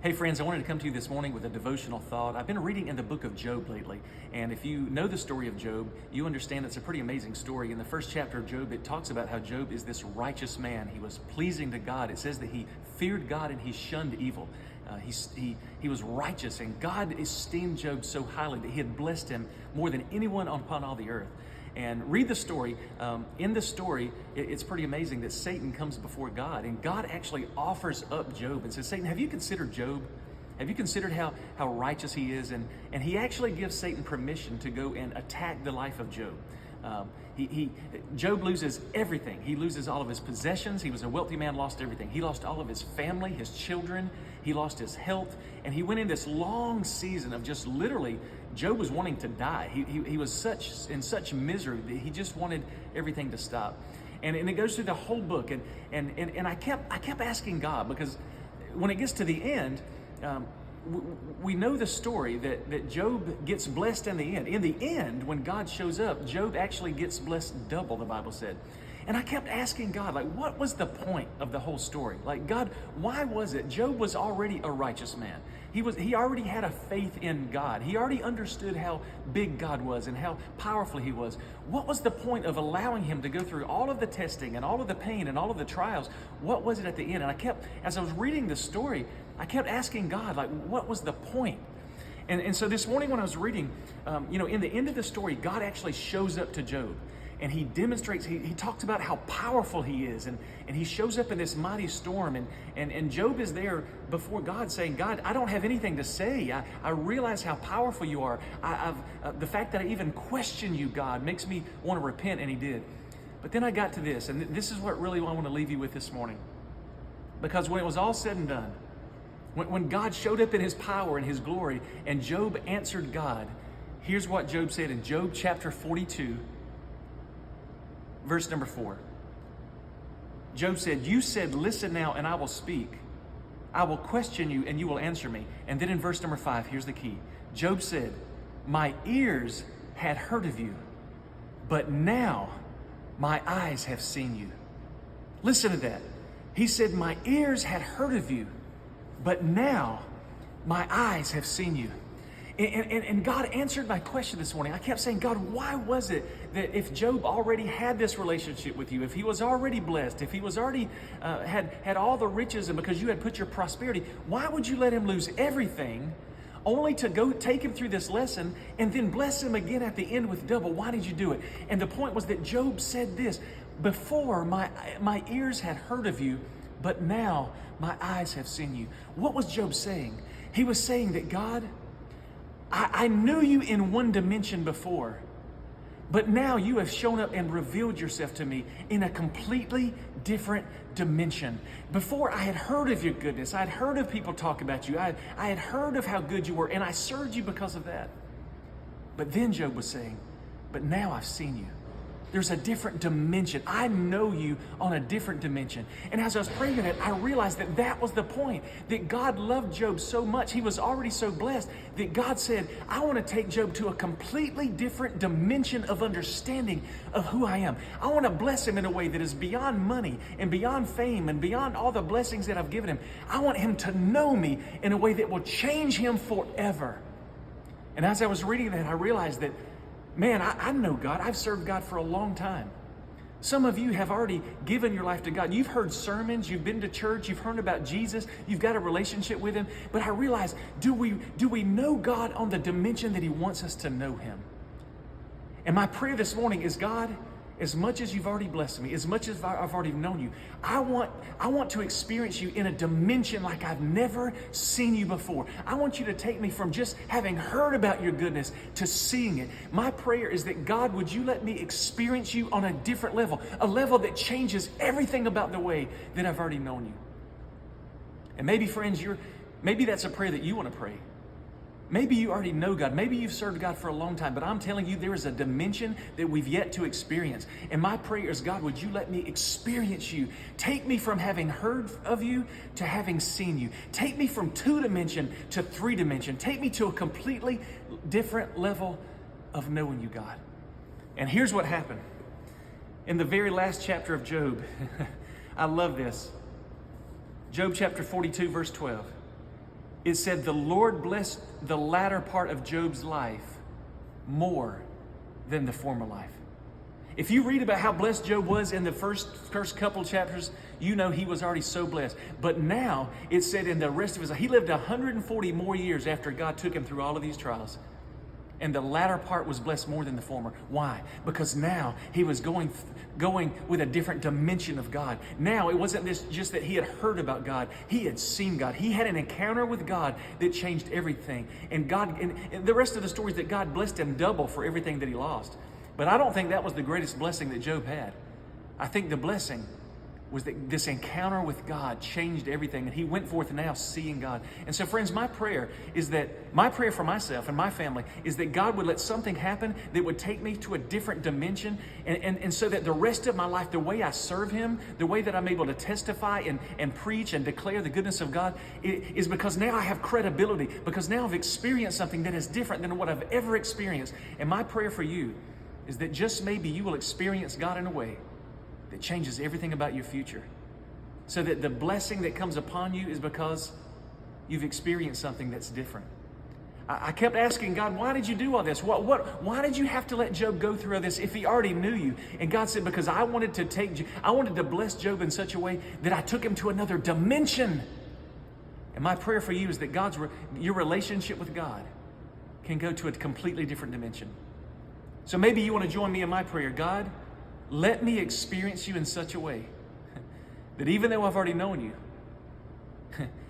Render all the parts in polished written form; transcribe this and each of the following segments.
Hey friends, I wanted to come to you this morning with a devotional thought. I've been reading in the book of Job lately, and if you know the story of Job, you understand it's a pretty amazing story. In the first chapter of Job, it talks about how Job is this righteous man. He was pleasing to God. It says that he feared God and he shunned evil. He was righteous, and God esteemed Job so highly that he had blessed him more than anyone upon all the earth. And read the story. In the story, it's pretty amazing that Satan comes before God, and God actually offers up Job and says, Satan, have you considered Job? Have you considered how righteous he is? And he actually gives Satan permission to go and attack the life of Job. Job loses everything. He loses all of his possessions. He was a wealthy man, lost everything. He lost all of his family, his children. He lost his health. And he went in this long season of just literally, Job was wanting to die. He was in such misery that he just wanted everything to stop. And it goes through the whole book. And I kept asking God, because when it gets to the end, we know the story that Job gets blessed in the end. In the end, when God shows up, Job actually gets blessed double, the Bible said. And I kept asking God, like, what was the point of the whole story? Like, God, why was it? Job was already a righteous man. He already had a faith in God. He already understood how big God was and how powerful he was. What was the point of allowing him to go through all of the testing and all of the pain and all of the trials? What was it at the end? And as I was reading the story, I kept asking God, like, what was the point? And so this morning when I was reading, in the end of the story, God actually shows up to Job. And he demonstrates, he talks about how powerful he is. And he shows up in this mighty storm. And Job is there before God saying, God, I don't have anything to say. I realize how powerful you are. The fact that I even question you, God, makes me want to repent. And he did. But then I got to this. And this is what really I want to leave you with this morning. Because when it was all said and done, when God showed up in his power and his glory, and Job answered God, here's what Job said in Job chapter 42, verse number 4. Job said, you said, listen now and I will speak. I will question you and you will answer me. And then in verse number 5, here's the key. Job said, my ears had heard of you, but now my eyes have seen you. Listen to that. He said, my ears had heard of you, but now my eyes have seen you. And God answered my question this morning. I kept saying, God, why was it that if Job already had this relationship with you, if he was already blessed, if he was already had all the riches, and because you had put your prosperity, why would you let him lose everything only to go take him through this lesson and then bless him again at the end with double? Why did you do it? And the point was that Job said this, before my ears had heard of you, but now my eyes have seen you. What was Job saying? He was saying that, God, I knew you in one dimension before, but now you have shown up and revealed yourself to me in a completely different dimension. Before, I had heard of your goodness. I had heard of people talk about you. I had heard of how good you were, and I served you because of that. But then Job was saying, but now I've seen you. There's a different dimension. I know you on a different dimension. And as I was praying that, I realized that was the point. That God loved Job so much. He was already so blessed that God said, I want to take Job to a completely different dimension of understanding of who I am. I want to bless him in a way that is beyond money and beyond fame and beyond all the blessings that I've given him. I want him to know me in a way that will change him forever. And as I was reading that, I realized that, man, I know God. I've served God for a long time. Some of you have already given your life to God. You've heard sermons, you've been to church, you've heard about Jesus, you've got a relationship with him. But I realize, do we know God on the dimension that he wants us to know him? And my prayer this morning is, God, as much as you've already blessed me, as much as I've already known you, I want to experience you in a dimension like I've never seen you before. I want you to take me from just having heard about your goodness to seeing it. My prayer is that, God, would you let me experience you on a different level, a level that changes everything about the way that I've already known you. And maybe, friends, maybe that's a prayer that you want to pray. Maybe you already know God. Maybe you've served God for a long time, but I'm telling you, there is a dimension that we've yet to experience. And my prayer is, God, would you let me experience you? Take me from having heard of you to having seen you. Take me from 2-dimension to 3-dimension. Take me to a completely different level of knowing you, God. And here's what happened. In the very last chapter of Job, I love this. Job chapter 42, verse 12. it said the Lord blessed the latter part of Job's life more than the former life. If you read about how blessed Job was in the first couple chapters, you know he was already so blessed. But now it said in the rest of his life, he lived 140 more years after God took him through all of these trials. And the latter part was blessed more than the former. Why? Because now he was going with a different dimension of God. Now it wasn't just that he had heard about God. He had seen God. He had an encounter with God that changed everything. And the rest of the story is that God blessed him double for everything that he lost. But I don't think that was the greatest blessing that Job had. I think the blessing was that this encounter with God changed everything, and he went forth now seeing God. And so, friends, my prayer for myself and my family is that God would let something happen that would take me to a different dimension, and so that the rest of my life, the way I serve him, the way that I'm able to testify and preach and declare the goodness of God, is because now I have credibility, because now I've experienced something that is different than what I've ever experienced. And my prayer for you is that just maybe you will experience God in a way that changes everything about your future, so that the blessing that comes upon you is because you've experienced something that's different. I kept asking God, why did you do all this? Why did you have to let Job go through all this if he already knew you? And God said, because I wanted to bless Job in such a way that I took him to another dimension. And my prayer for you is that your relationship with God can go to a completely different dimension. So maybe you want to join me in my prayer. God, let me experience you in such a way that even though I've already known you,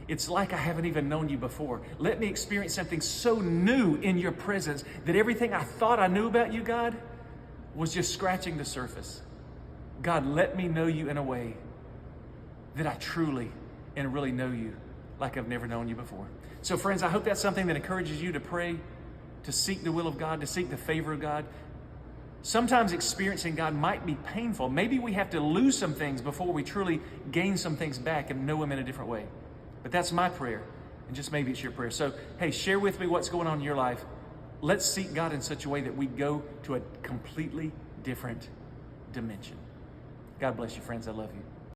it's like I haven't even known you before. Let me experience something so new in your presence that everything I thought I knew about you, God, was just scratching the surface. God, let me know you in a way that I truly and really know you like I've never known you before. So friends, I hope that's something that encourages you to pray, to seek the will of God, to seek the favor of God. Sometimes experiencing God might be painful. Maybe we have to lose some things before we truly gain some things back and know him in a different way. But that's my prayer, and just maybe it's your prayer. So, hey, share with me what's going on in your life. Let's seek God in such a way that we go to a completely different dimension. God bless you, friends. I love you.